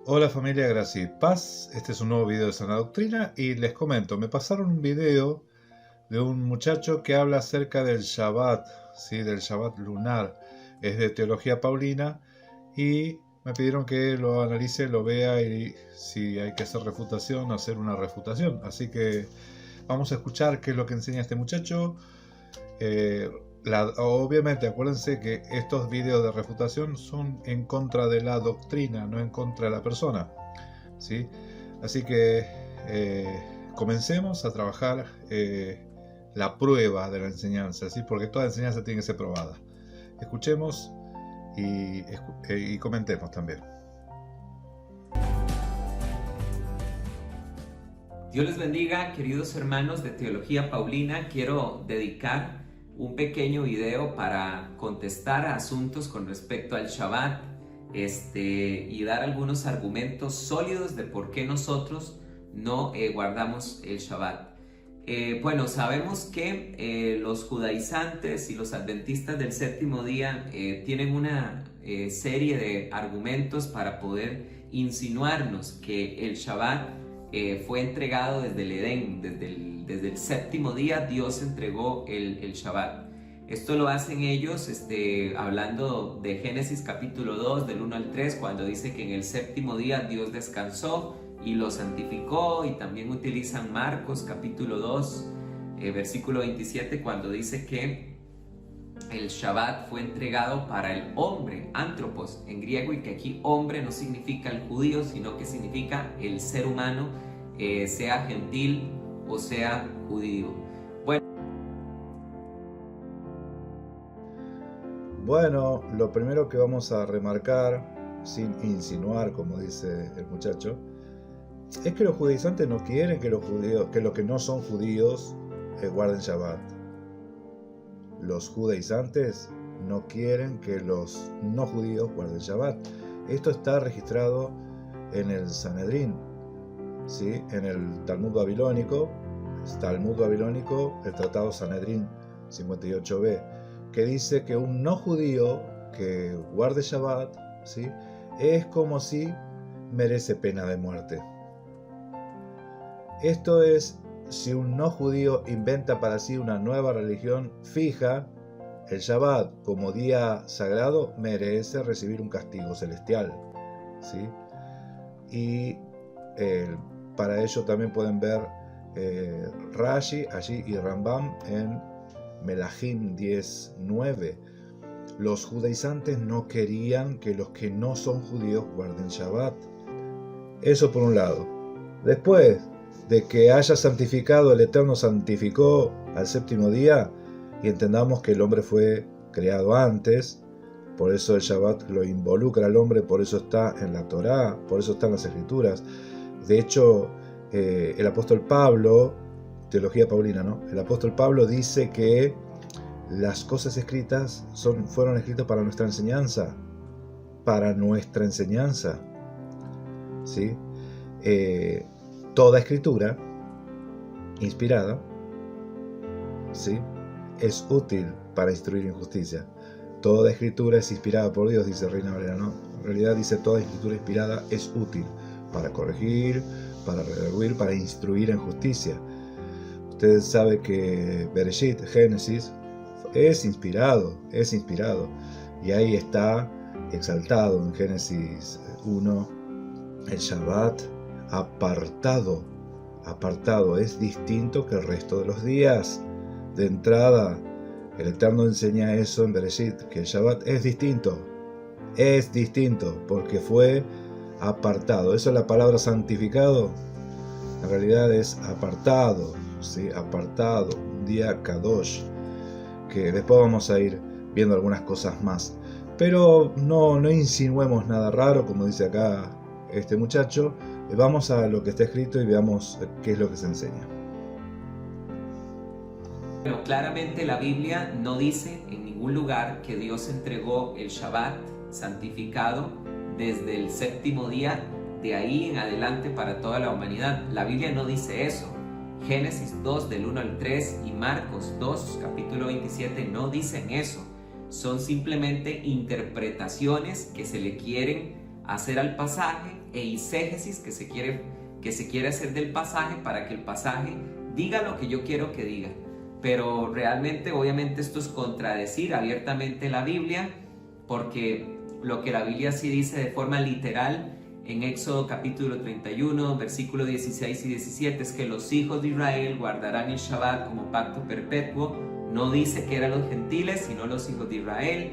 Hola familia, gracia y paz. Este es un nuevo video de Sana Doctrina y les comento, me pasaron un video de un muchacho que habla acerca del Shabbat, ¿sí? Del Shabbat lunar. Es de teología paulina y me pidieron que lo analice, lo vea y si hay que hacer refutación, hacer una refutación. Así que vamos a escuchar qué es lo que enseña este muchacho. Obviamente, acuérdense que estos videos de refutación son en contra de la doctrina, no en contra de la persona, ¿sí? Así que comencemos a trabajar la prueba de la enseñanza, ¿sí? Porque toda enseñanza tiene que ser probada. Escuchemos y comentemos también. Dios les bendiga, queridos hermanos de Teología Paulina. Quiero dedicar un pequeño video para contestar a asuntos con respecto al Shabbat y dar algunos argumentos sólidos de por qué nosotros no guardamos el Shabbat. Bueno, sabemos que los judaizantes y los adventistas del séptimo día tienen una serie de argumentos para poder insinuarnos que el Shabbat fue entregado desde el Edén, desde el séptimo día Dios entregó el Shabbat. Esto lo hacen ellos hablando de Génesis capítulo 2 del 1 al 3, cuando dice que en el séptimo día Dios descansó y lo santificó, y también utilizan Marcos capítulo 2 versículo 27, cuando dice que el Shabbat fue entregado para el hombre, antropos en griego, y que aquí hombre no significa el judío, sino que significa el ser humano, sea gentil o sea judío. Bueno, lo primero que vamos a remarcar, sin insinuar, como dice el muchacho, es que los judaizantes no quieren que los que no son judíos guarden Shabbat. Los judaizantes no quieren que los no judíos guarden Shabbat. Esto está registrado en el Sanedrín, ¿sí? En el Talmud babilónico, el Tratado Sanedrín 58b, que dice que un no judío que guarde Shabbat, ¿sí?, es como si merece pena de muerte. Esto es, si un no judío inventa para sí una nueva religión fija, el Shabbat como día sagrado merece recibir un castigo celestial, ¿sí? Y para ello también pueden ver Rashi allí y Rambam en Melahim 10:9. Los judaizantes no querían que los que no son judíos guarden Shabbat. Eso por un lado. Después de que haya santificado, el Eterno santificó al séptimo día, y entendamos que el hombre fue creado antes, por eso el Shabbat lo involucra al hombre, por eso está en la Torá, por eso está en las Escrituras. De hecho, el apóstol Pablo, teología paulina, ¿no? El apóstol Pablo dice que las cosas escritas fueron escritas para nuestra enseñanza, ¿sí? Toda escritura inspirada, ¿sí?, es útil para instruir en justicia. Toda escritura es inspirada por Dios, dice Reina Valera, ¿no? En realidad dice toda escritura inspirada es útil para corregir, para redarguir, para instruir en justicia. Ustedes saben que Bereshit, Génesis, es inspirado, y ahí está exaltado en Génesis 1 el Shabbat apartado, es distinto que el resto de los días. De entrada, el Eterno enseña eso en Bereshit, que el Shabbat es distinto, porque fue apartado. Eso es la palabra santificado, en realidad es apartado, ¿sí? Apartado, un día Kadosh, que después vamos a ir viendo algunas cosas más. Pero no insinuemos nada raro, como dice acá este muchacho. Vamos a lo que está escrito y veamos qué es lo que se enseña. Bueno, claramente la Biblia no dice en ningún lugar que Dios entregó el Shabbat santificado desde el séptimo día, de ahí en adelante para toda la humanidad. La Biblia no dice eso. Génesis 2 del 1 al 3 y Marcos 2 capítulo 27 no dicen eso. Son simplemente interpretaciones que se le quieren hacer al pasaje e eisegesis que se quiere hacer del pasaje para que el pasaje diga lo que yo quiero que diga. Pero realmente, obviamente, esto es contradecir abiertamente la Biblia, porque lo que la Biblia sí dice de forma literal en Éxodo capítulo 31, versículos 16 y 17 es que los hijos de Israel guardarán el Shabbat como pacto perpetuo. No dice que eran los gentiles, sino los hijos de Israel.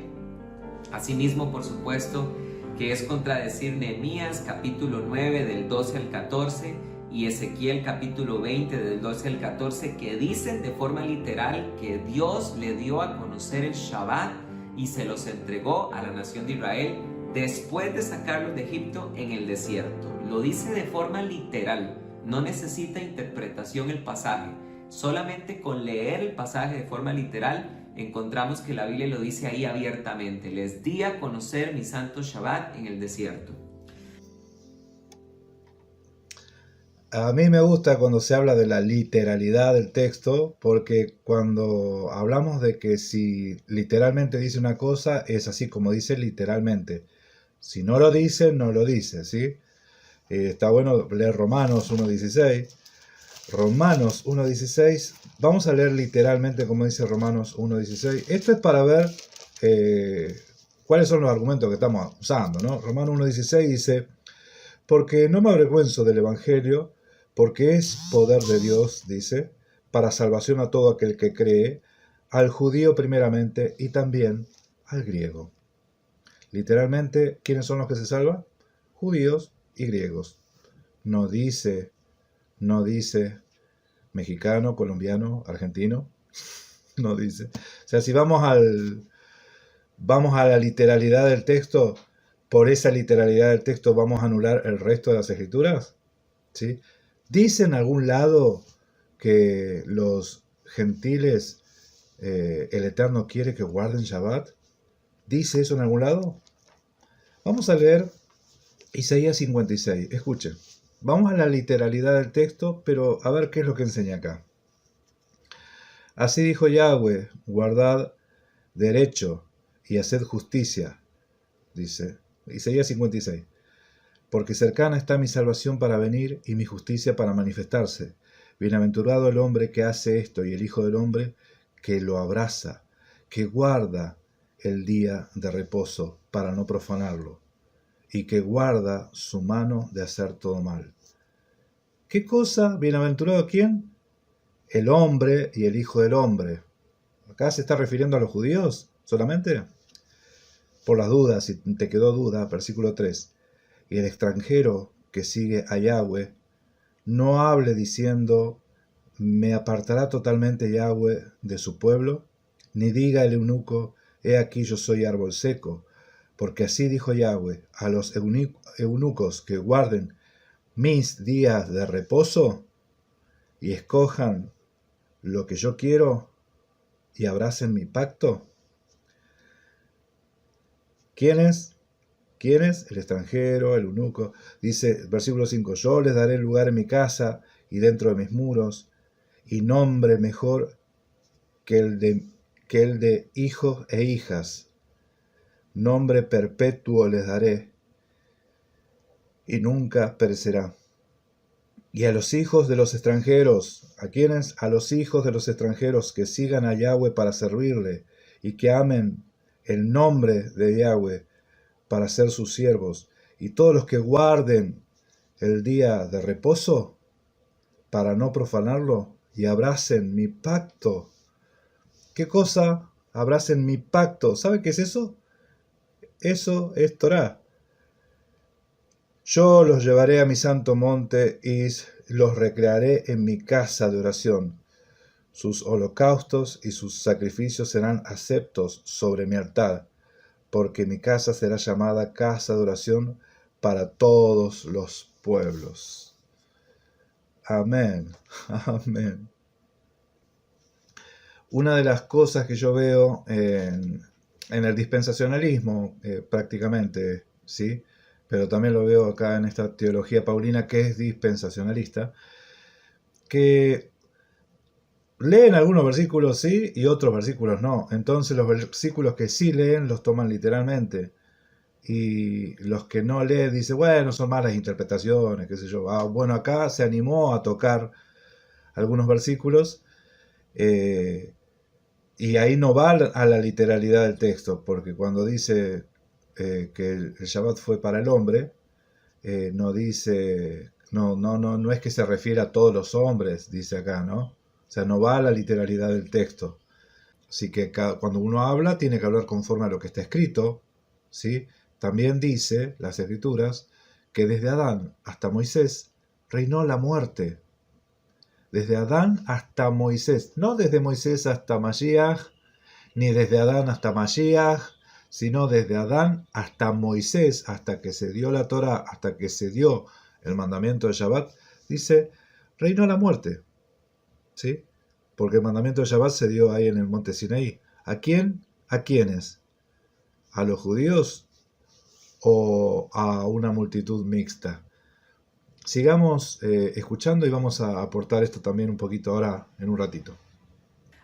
Asimismo, por supuesto, que es contradecir Nehemías capítulo 9 del 12 al 14 y Ezequiel capítulo 20 del 12 al 14, que dicen de forma literal que Dios le dio a conocer el Shabbat y se los entregó a la nación de Israel después de sacarlos de Egipto en el desierto. Lo dice de forma literal, no necesita interpretación el pasaje. Solamente con leer el pasaje de forma literal encontramos que la Biblia lo dice ahí abiertamente. Les di a conocer mi santo Shabbat en el desierto. A mí me gusta cuando se habla de la literalidad del texto, porque cuando hablamos de que si literalmente dice una cosa, es así como dice literalmente. Si no lo dice, no lo dice, ¿sí? Está bueno leer Romanos 1.16. Romanos 1.16, vamos a leer literalmente como dice Romanos 1.16. Esto es para ver cuáles son los argumentos que estamos usando, ¿no? Romanos 1.16 dice: porque no me avergüenzo del Evangelio, porque es poder de Dios, dice, para salvación a todo aquel que cree, al judío primeramente y también al griego. Literalmente, ¿quiénes son los que se salvan? Judíos y griegos. No dice mexicano, colombiano, argentino. No dice. O sea, si vamos a la literalidad del texto, por esa literalidad del texto vamos a anular el resto de las escrituras, ¿sí? ¿Dice en algún lado que los gentiles, el Eterno quiere que guarden Shabbat? ¿Dice eso en algún lado? Vamos a leer Isaías 56. Escuchen. Vamos a la literalidad del texto, pero a ver qué es lo que enseña acá. Así dijo Yahweh: guardad derecho y haced justicia, dice Isaías 56. Porque cercana está mi salvación para venir y mi justicia para manifestarse. Bienaventurado el hombre que hace esto y el Hijo del hombre que lo abraza, que guarda el día de reposo para no profanarlo, y que guarda su mano de hacer todo mal. ¿Qué cosa? ¿Bienaventurado quién? El hombre y el Hijo del hombre. ¿Acá se está refiriendo a los judíos solamente? Por las dudas, si te quedó duda, versículo 3. Y el extranjero que sigue a Yahweh no hable diciendo: me apartará totalmente Yahweh de su pueblo, ni diga el eunuco: he aquí yo soy árbol seco, porque así dijo Yahweh: a los eunucos que guarden mis días de reposo y escojan lo que yo quiero y abracen mi pacto. ¿Quiénes? ¿Quiénes? El extranjero, el eunuco. Dice, versículo 5, yo les daré lugar en mi casa y dentro de mis muros, y nombre mejor que el de hijos e hijas. Nombre perpetuo les daré, y nunca perecerá. Y a los hijos de los extranjeros, ¿a quiénes? A los hijos de los extranjeros que sigan a Yahweh para servirle, y que amen el nombre de Yahweh para ser sus siervos, y todos los que guarden el día de reposo para no profanarlo, y abracen mi pacto. ¿Qué cosa? Abracen mi pacto. ¿Sabe qué es eso? Eso es Torá. Yo los llevaré a mi santo monte y los recrearé en mi casa de oración. Sus holocaustos y sus sacrificios serán aceptos sobre mi altar, porque mi casa será llamada casa de oración para todos los pueblos. Amén. Amén. Una de las cosas que yo veo en el dispensacionalismo, prácticamente, ¿sí? Pero también lo veo acá en esta teología paulina que es dispensacionalista, que leen algunos versículos sí y otros versículos no. Entonces los versículos que sí leen los toman literalmente. y los que no leen dicen, bueno, son malas interpretaciones, qué sé yo. Bueno, acá se animó a tocar algunos versículos y ahí no va a la literalidad del texto, porque cuando dice que el Shabbat fue para el hombre, no dice, no es que se refiere a todos los hombres, dice acá, ¿no? O sea, no va a la literalidad del texto. Así que cuando uno habla, tiene que hablar conforme a lo que está escrito, ¿sí? También dice las escrituras que desde Adán hasta Moisés reinó la muerte. Desde Adán hasta Moisés, no desde Moisés hasta Mashiach, ni desde Adán hasta Mashiach, sino desde Adán hasta Moisés, hasta que se dio la Torá, hasta que se dio el mandamiento de Shabbat, dice, reinó la muerte, ¿sí? Porque el mandamiento de Shabbat se dio ahí en el monte Sinaí. ¿A quién? ¿A quiénes? ¿A los judíos o a una multitud mixta? Sigamos escuchando y vamos a aportar esto también un poquito ahora en un ratito.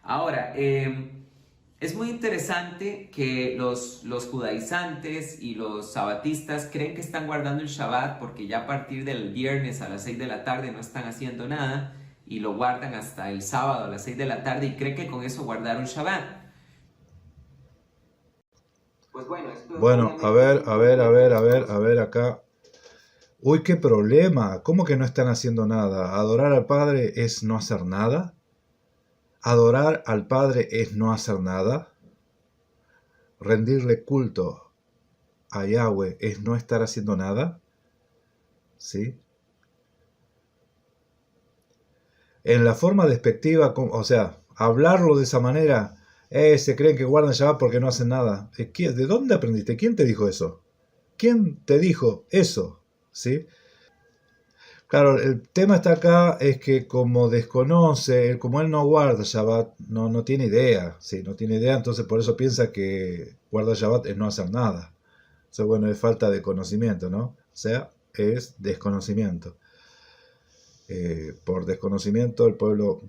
Ahora, es muy interesante que los judaizantes y los sabatistas creen que están guardando el Shabbat porque ya a partir del viernes a las 6 de la tarde no están haciendo nada y lo guardan hasta el sábado a las 6 de la tarde y creen que con eso guardaron Shabbat. Pues bueno, esto Bueno, a ver acá. Uy, qué problema. ¿Cómo que no están haciendo nada? ¿Adorar al Padre es no hacer nada? ¿Adorar al Padre es no hacer nada? ¿Rendirle culto a Yahweh es no estar haciendo nada? ¿Sí? En la forma despectiva, o sea, hablarlo de esa manera, se creen que guardan Shabbat porque no hacen nada. ¿De dónde aprendiste? ¿Quién te dijo eso? ¿Quién te dijo eso? ¿Sí? Claro, el tema está acá es que como desconoce, como él no guarda Shabbat, no tiene idea, ¿sí? No tiene idea, entonces por eso piensa que guardar Shabbat es no hacer nada. Eso, bueno, es falta de conocimiento, ¿no? O sea, es desconocimiento. Por desconocimiento el pueblo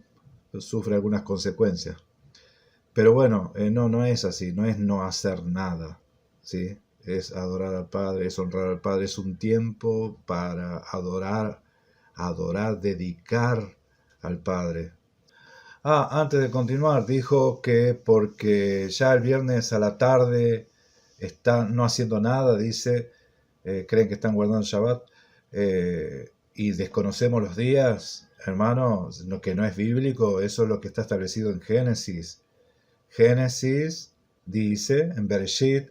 sufre algunas consecuencias. Pero bueno, no es así, no es no hacer nada, ¿sí? Es adorar al Padre, es honrar al Padre, es un tiempo para adorar, dedicar al Padre. Antes de continuar, dijo que porque ya el viernes a la tarde están no haciendo nada, dice, creen que están guardando Shabbat, y desconocemos los días, hermano, lo que no es bíblico, eso es lo que está establecido en Génesis. Génesis dice, en Bereshit,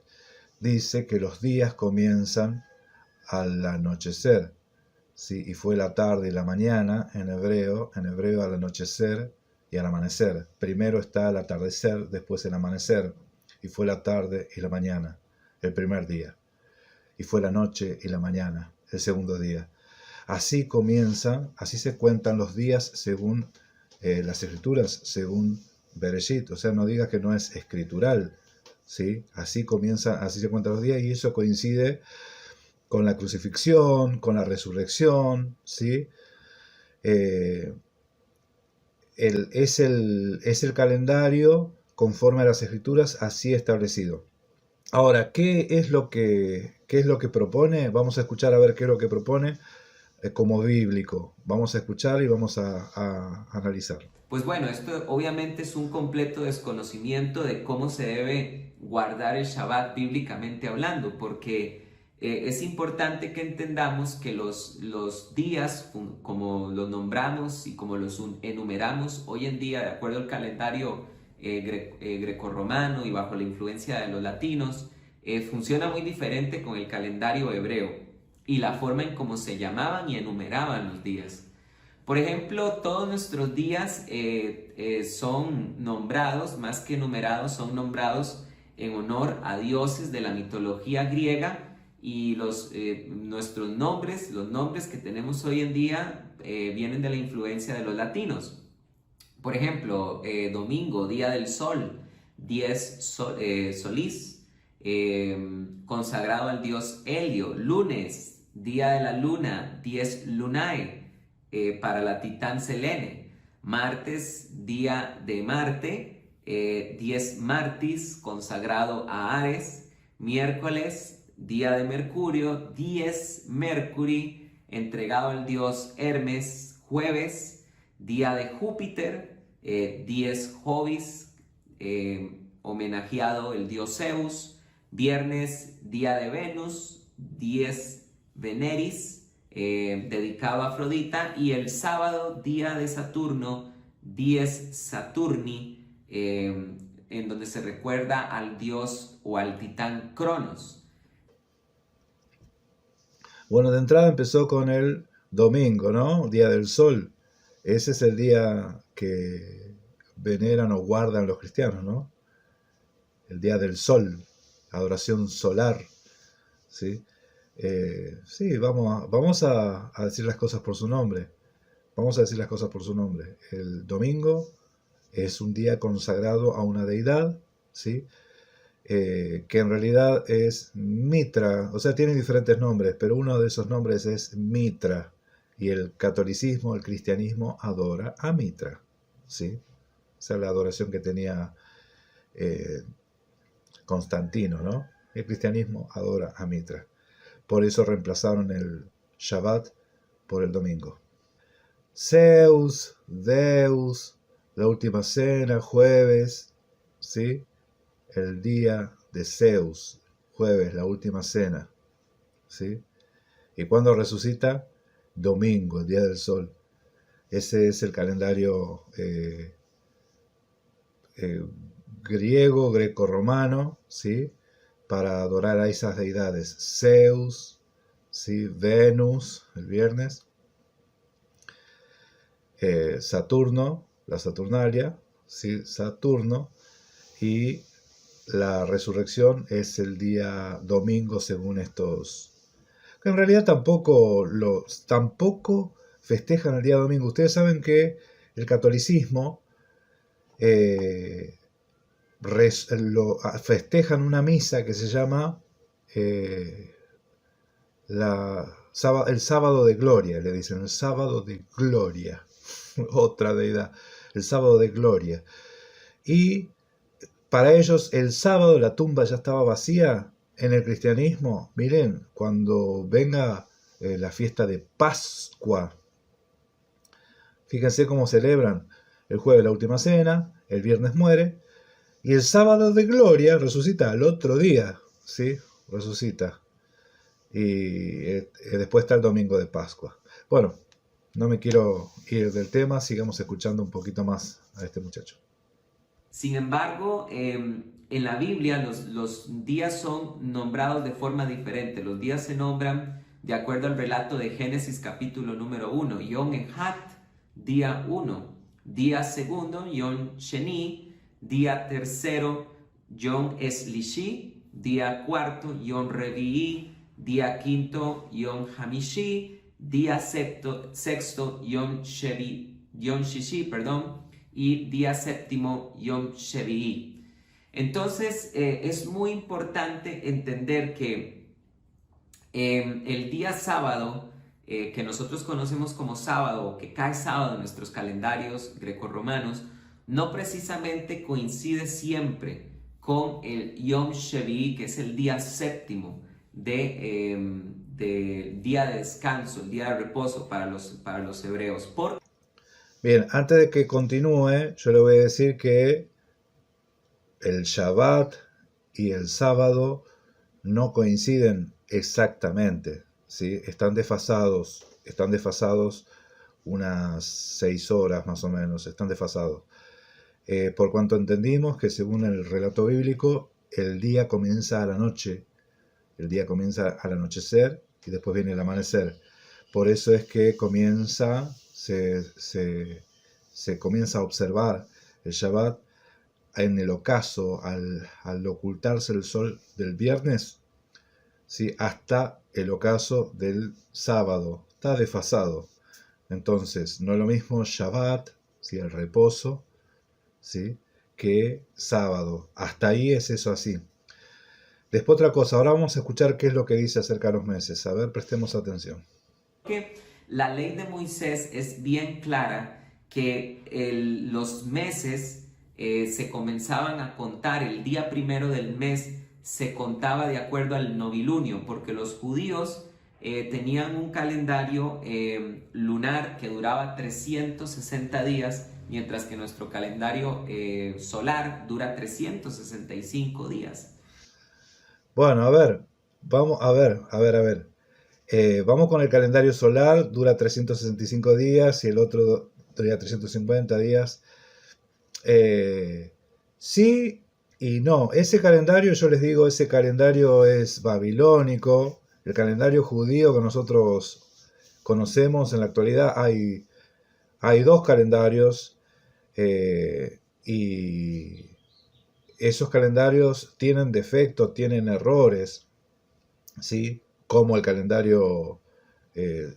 dice que los días comienzan al anochecer, ¿sí? Y fue la tarde y la mañana, en hebreo al anochecer y al amanecer. Primero está el atardecer, después el amanecer, y fue la tarde y la mañana, el primer día. Y fue la noche y la mañana, el segundo día. Así comienzan, así se cuentan los días según las escrituras, según Bereshit. O sea, no digas que no es escritural, ¿sí? Así comienza, así se cuentan los días y eso coincide con la crucifixión, con la resurrección, ¿sí? Es el calendario conforme a las escrituras así establecido. Ahora, ¿qué es lo que propone? Vamos a escuchar a ver qué es lo que propone como bíblico. Vamos a escuchar y vamos a analizar. Pues bueno, esto obviamente es un completo desconocimiento de cómo se debe guardar el Shabbat bíblicamente hablando, porque es importante que entendamos que los días, como los nombramos y como los enumeramos hoy en día, de acuerdo al calendario grecorromano y bajo la influencia de los latinos, funciona muy diferente con el calendario hebreo y la forma en cómo se llamaban y enumeraban los días. Por ejemplo, todos nuestros días son nombrados, más que numerados, son nombrados en honor a dioses de la mitología griega y nuestros nombres, los nombres que tenemos hoy en día, vienen de la influencia de los latinos. Por ejemplo, domingo, día del sol, solís, consagrado al dios Helio. Lunes, día de la luna, dies lunae. Para la titán Selene. Martes, día de Marte, dies Martis, consagrado a Ares. Miércoles, día de Mercurio, dies Mercury, entregado al dios Hermes, jueves, día de Júpiter, dies Jovis, homenajeado el dios Zeus, viernes, día de Venus, dies Veneris, dedicado a Afrodita, y el sábado, día de Saturno, dies Saturni, en donde se recuerda al dios o al titán Cronos. Bueno, de entrada empezó con el domingo, ¿no? Día del Sol. Ese es el día que veneran o guardan los cristianos, ¿no? El día del Sol, adoración solar, ¿sí? Sí, vamos a decir las cosas por su nombre. Vamos a decir las cosas por su nombre. El domingo es un día consagrado a una deidad, ¿sí? Que en realidad es Mitra, o sea, tiene diferentes nombres, pero uno de esos nombres es Mitra, y el catolicismo, el cristianismo adora a Mitra, ¿sí? Esa es la adoración que tenía Constantino, ¿no? El cristianismo adora a Mitra. Por eso reemplazaron el Shabbat por el domingo. Zeus, Deus, la última cena, jueves, ¿sí? El día de Zeus, jueves, la última cena, ¿sí? ¿Y cuándo resucita? Domingo, el día del sol. Ese es el calendario griego, greco-romano, ¿sí? Para adorar a esas deidades. Zeus, ¿sí? Venus, el viernes. Saturno, la Saturnalia, ¿sí? Saturno, y la resurrección es el día domingo según estos, que en realidad tampoco festejan el día domingo. Ustedes saben que el catolicismo festejan una misa que se llama el sábado de gloria, le dicen el sábado de gloria. Otra deidad, el sábado de gloria. Y para ellos el sábado la tumba ya estaba vacía. En el cristianismo, miren, cuando venga la fiesta de Pascua, fíjense cómo celebran. El jueves la última cena, el viernes muere, y el sábado de gloria resucita al otro día, ¿sí? Resucita. Y después está el domingo de Pascua. Bueno, no me quiero ir del tema, sigamos escuchando un poquito más a este muchacho. Sin embargo, en la Biblia los días son nombrados de forma diferente. Los días se nombran de acuerdo al relato de Génesis capítulo número 1. Yom Ejat, día 1. Día segundo, Yom Sheni. Día tercero, Yom Eslishi. Día cuarto, Yom Revi'i. Día quinto, Yom Hamishi. Día sexto, Yom Shishi, y día séptimo, Yom Shevi'i. Entonces, es muy importante entender que el día sábado, que nosotros conocemos como sábado, o que cae sábado en nuestros calendarios grecorromanos, no precisamente coincide siempre con el Yom Shevi'i, que es el día séptimo de día de descanso, el día de reposo para los hebreos. Bien, antes de que continúe, yo le voy a decir que el Shabbat y el sábado no coinciden exactamente, ¿sí? Están desfasados unas 6 horas más o menos, están desfasados. Por cuanto entendimos que según el relato bíblico, el día comienza a la noche, el día comienza al anochecer y después viene el amanecer. Por eso es que se comienza a observar el Shabbat en el ocaso, al ocultarse el sol del viernes, ¿sí? Hasta el ocaso del sábado. Está desfasado. Entonces, no es lo mismo Shabbat, ¿sí? El reposo, ¿sí? Que sábado. Hasta ahí es eso así. Después otra cosa, ahora vamos a escuchar qué es lo que dice acerca de los meses. A ver, prestemos atención. La ley de Moisés es bien clara que los meses se comenzaban a contar el día primero del mes se contaba de acuerdo al novilunio, porque los judíos tenían un calendario lunar que duraba 360 días, mientras que nuestro calendario solar dura 365 días. Bueno, a ver, vamos a ver. Vamos con el calendario solar, dura 365 días y el otro dura 350 días. Sí y no. Ese calendario, yo les digo, ese calendario es babilónico. El calendario judío que nosotros conocemos en la actualidad, hay dos calendarios y esos calendarios tienen defectos, tienen errores, ¿sí? Como el calendario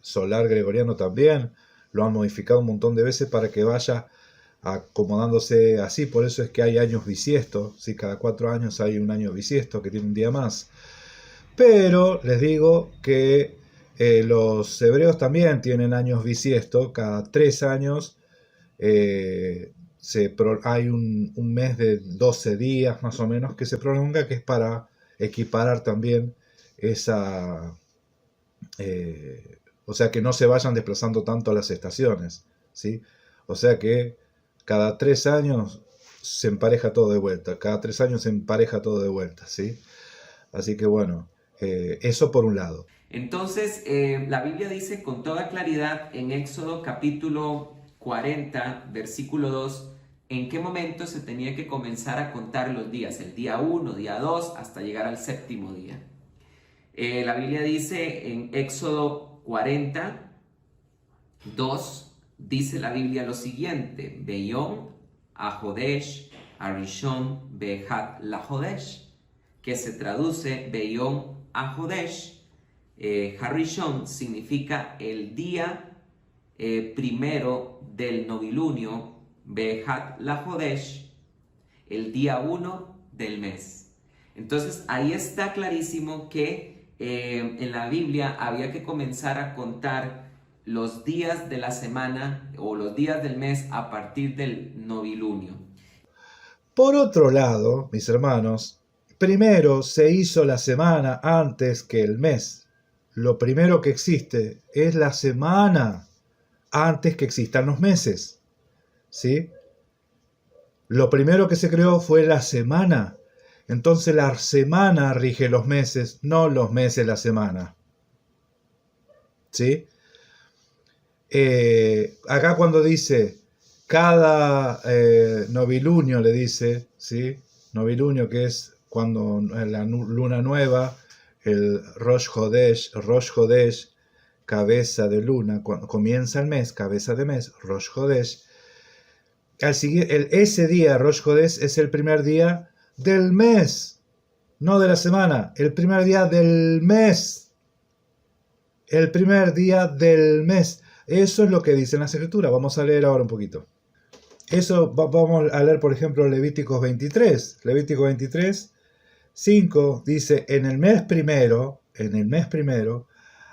solar gregoriano también, lo han modificado un montón de veces para que vaya acomodándose así. Por eso es que hay años bisiestos, ¿sí? Cada 4 años hay un año bisiesto que tiene un día más. Pero les digo que los hebreos también tienen años bisiestos, cada 3 años hay un mes de 12 días más o menos que se prolonga, que es para equiparar también esa... o sea, que no se vayan desplazando tanto las estaciones, ¿sí? O sea que cada 3 años se empareja todo de vuelta, cada 3 años se empareja todo de vuelta, ¿sí? Así que bueno, eso por un lado. Entonces, la Biblia dice con toda claridad en Éxodo capítulo 40, versículo 2, en qué momento se tenía que comenzar a contar los días, el día 1, día 2, hasta llegar al séptimo día. La Biblia dice en Éxodo 40, 2, dice la Biblia lo siguiente: Beyom Ahodesh Arishon Behat Lahodesh, que se traduce Beyom Ahodesh. Harishon significa el día primero del novilunio, Behat Lahodesh, el día 1 del mes. Entonces ahí está clarísimo que en la Biblia había que comenzar a contar los días de la semana o los días del mes a partir del novilunio. Por otro lado, mis hermanos, primero se hizo la semana antes que el mes. Lo primero que existe es la semana antes que existan los meses, ¿sí? Lo primero que se creó fue la semana. Entonces la semana rige los meses, no los meses la semana, ¿sí? Acá cuando dice cada novilunio, le dice, ¿sí? Novilunio, que es cuando en la luna nueva, el Rosh Hodesh, cabeza de luna, cuando comienza el mes, cabeza de mes, Rosh Hodesh. Ese día, Rosh Hodesh, es el primer día del mes, no de la semana, el primer día del mes. El primer día del mes. Eso es lo que dice en las Escrituras. Vamos a leer ahora un poquito. Eso vamos a leer, por ejemplo, Levíticos 23. Levíticos 23, 5 dice: en el mes primero,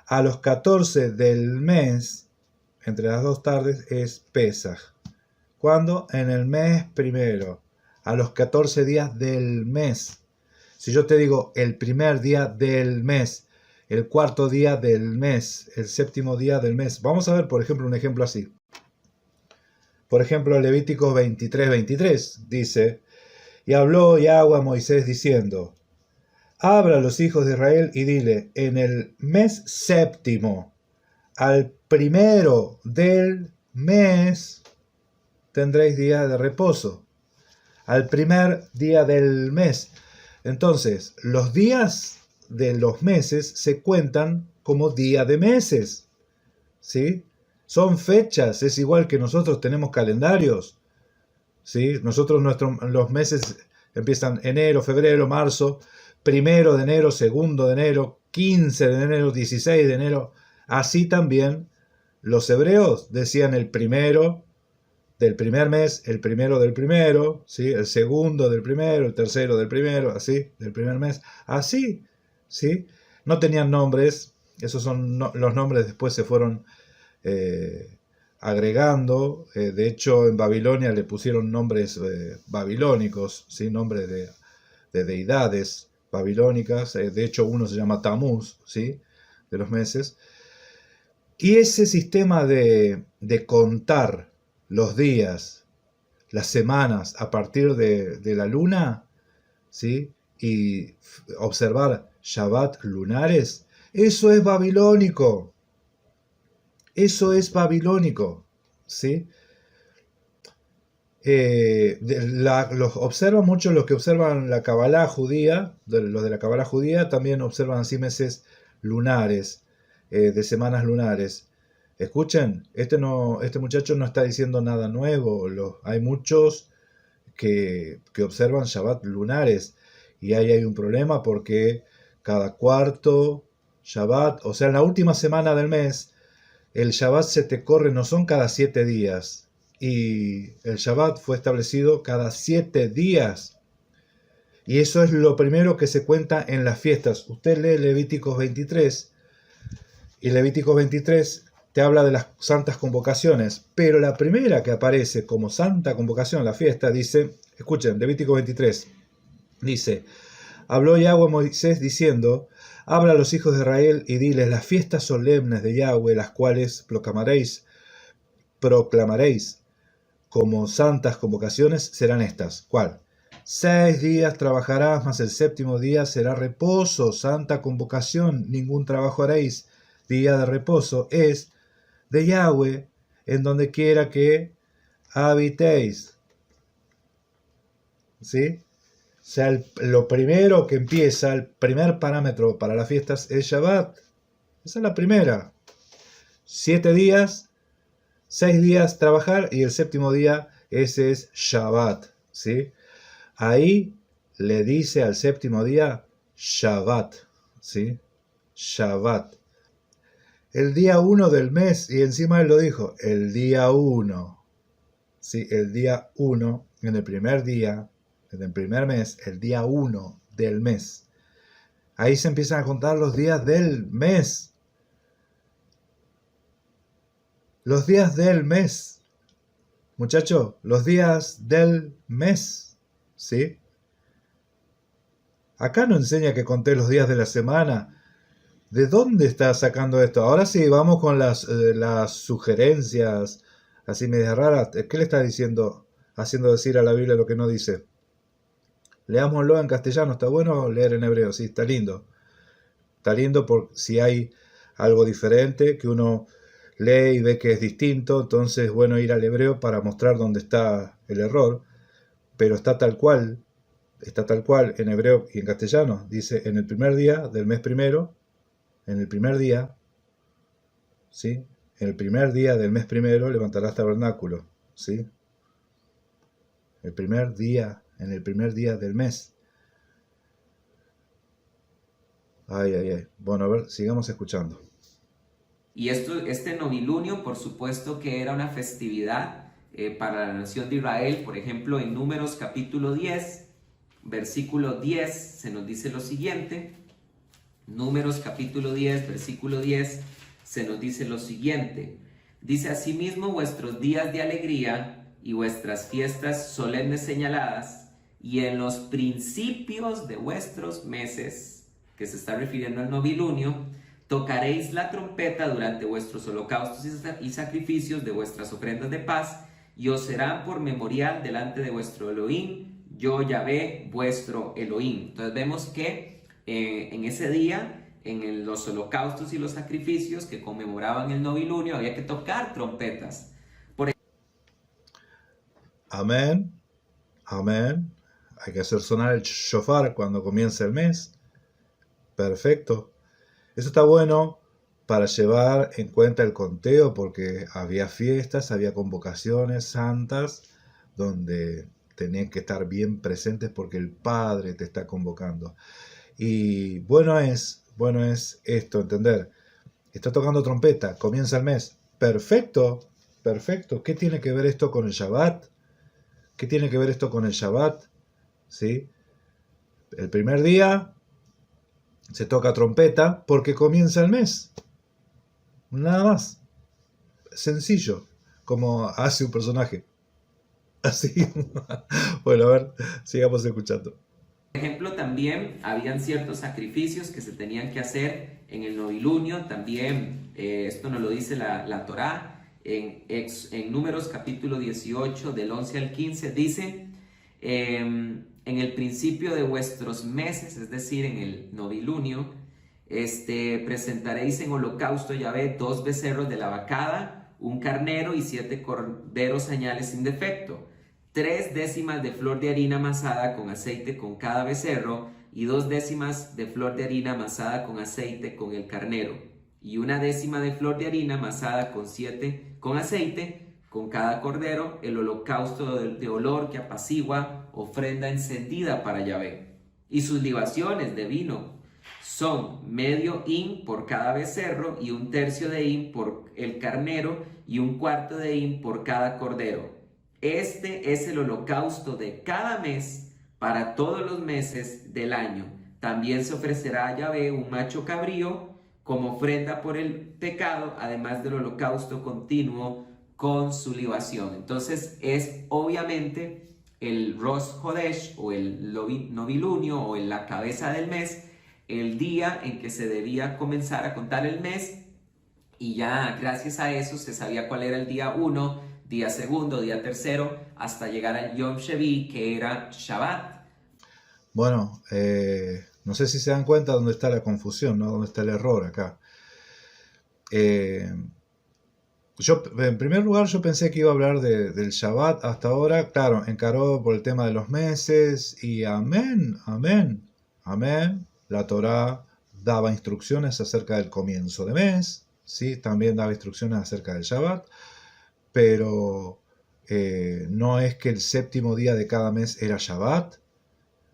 a los 14 del mes, entre las 2 tardes, es Pesaj. ¿Cuándo? En el mes primero, a los 14 días del mes. Si yo te digo el primer día del mes, el cuarto día del mes, el séptimo día del mes, vamos a ver, por ejemplo, un ejemplo así. Por ejemplo, Levíticos 23, 23 dice: y habló Yahweh a Moisés diciendo: habla a los hijos de Israel y dile, en el mes séptimo, al primero del mes, tendréis día de reposo. Al primer día del mes. Entonces, los días de los meses se cuentan como día de meses, ¿sí? Son fechas, es igual que nosotros tenemos calendarios, ¿sí? Nosotros los meses empiezan enero, febrero, marzo, 1 de enero, 2 de enero, 15 de enero, 16 de enero. Así también los hebreos decían el primero del primer mes, el primero del primero, ¿sí? El segundo del primero, el tercero del primero, así, del primer mes, así, ¿sí? No tenían nombres, esos son los nombres, después se fueron agregando. De hecho, en Babilonia le pusieron nombres babilónicos, ¿sí? Nombres de deidades, babilónicas, de hecho uno se llama Tamuz, ¿sí? De los meses. Y ese sistema de contar los días, las semanas a partir de la luna, ¿sí? Y observar Shabbat lunares, eso es babilónico. Eso es babilónico, ¿sí? Los observan mucho los que observan la Kabbalah judía, los de la Kabbalah judía también observan así meses lunares, de semanas lunares. Escuchen, este muchacho no está diciendo nada nuevo. Hay muchos que observan Shabbat lunares y ahí hay un problema porque cada cuarto Shabbat, o sea, en la última semana del mes, el Shabbat se te corre, no son cada 7 días. Y el Shabbat fue establecido cada 7 días. Y eso es lo primero que se cuenta en las fiestas. Usted lee Levíticos 23 y Levíticos 23 te habla de las santas convocaciones. Pero la primera que aparece como santa convocación en la fiesta dice, escuchen, Levítico 23, dice, habló Yahweh a Moisés diciendo, habla a los hijos de Israel y diles, las fiestas solemnes de Yahweh, las cuales proclamaréis como santas convocaciones, serán estas. ¿Cuál? 6 días trabajarás, mas el séptimo día será reposo, santa convocación, ningún trabajo haréis. Día de reposo es de Yahweh, en donde quiera que habitéis. ¿Sí? O sea, lo primero que empieza, el primer parámetro para las fiestas es Shabbat. Esa es la primera. 7 días, 6 días trabajar y el séptimo día, ese es Shabbat. ¿Sí? Ahí le dice al séptimo día Shabbat. ¿Sí? Shabbat. El día 1 del mes, y encima él lo dijo, el día 1. ¿Sí? El día 1, en el primer día, en el primer mes, el día 1 del mes. Ahí se empiezan a contar los días del mes. Los días del mes. Muchachos, los días del mes. ¿Sí? Acá no enseña que conté los días de la semana. ¿De dónde está sacando esto? Ahora sí, vamos con las sugerencias así medias raras. ¿Qué le está diciendo? Haciendo decir a la Biblia lo que no dice. Leámoslo en castellano. ¿Está bueno leer en hebreo? Sí, está lindo. Está lindo por si hay algo diferente que uno lee y ve que es distinto. Entonces es bueno ir al hebreo para mostrar dónde está el error. Pero está tal cual en hebreo y en castellano. Dice, en el primer día del mes primero, en el primer día, ¿sí? En el primer día del mes primero levantarás tabernáculo, ¿sí? En el primer día del mes. Ay. Bueno, a ver, sigamos escuchando. Y este novilunio, por supuesto que era una festividad para la nación de Israel. Por ejemplo, en Números capítulo 10, versículo 10, se nos dice lo siguiente. Números capítulo 10, versículo 10, se nos dice lo siguiente. Dice, asimismo vuestros días de alegría y vuestras fiestas solemnes señaladas, y en los principios de vuestros meses, que se está refiriendo al novilunio, tocaréis la trompeta durante vuestros holocaustos y sacrificios de vuestras ofrendas de paz, y os serán por memorial delante de vuestro Elohim, yo Yahvé, vuestro Elohim. Entonces vemos que en ese día, en los holocaustos y los sacrificios que conmemoraban el novilunio, había que tocar trompetas. Amén. Amén. Hay que hacer sonar el shofar cuando comienza el mes. Perfecto. Eso está bueno para llevar en cuenta el conteo porque había fiestas, había convocaciones santas donde tenían que estar bien presentes porque el Padre te está convocando. Y bueno es esto, entender. Está tocando trompeta, comienza el mes. Perfecto, perfecto. ¿Qué tiene que ver esto con el Shabbat? ¿Qué tiene que ver esto con el Shabbat? ¿Sí? El primer día se toca trompeta porque comienza el mes. Nada más. Sencillo. Como hace un personaje. Así. Bueno, a ver, sigamos escuchando. ejemplo, también habían ciertos sacrificios que se tenían que hacer en el novilunio. También esto nos lo dice la Torá en Números capítulo 18 del 11 al 15. Dice, en el principio de vuestros meses, es decir, en el novilunio, presentaréis en holocausto a Yahvé 2 becerros de la vacada, un carnero y 7 corderos añales sin defecto, 3 décimas de flor de harina amasada con aceite con cada becerro, y 2 décimas de flor de harina amasada con aceite con el carnero, y 1 décima de flor de harina amasada con aceite con cada cordero, el holocausto de olor que apacigua, ofrenda encendida para Yahvé. Y sus libaciones de vino son medio hin por cada becerro, y 1/3 de hin por el carnero, y 1/4 de hin por cada cordero. Este es el holocausto de cada mes para todos los meses del año. También se ofrecerá a Yahvé un macho cabrío como ofrenda por el pecado, además del holocausto continuo con su libación. Entonces es obviamente el Rosh Hodesh o el novilunio o en la cabeza del mes, el día en que se debía comenzar a contar el mes, y ya gracias a eso se sabía cuál era el día 1, día segundo, día tercero, hasta llegar al Yom Shevi, que era Shabbat. Bueno, no sé si se dan cuenta dónde está la confusión, ¿no? Dónde está el error acá. Yo, en primer lugar, yo pensé que iba a hablar del Shabbat hasta ahora, claro, encaró por el tema de los meses, y amén, la Torá daba instrucciones acerca del comienzo de mes, ¿sí? También daba instrucciones acerca del Shabbat, pero no es que el séptimo día de cada mes era Shabbat.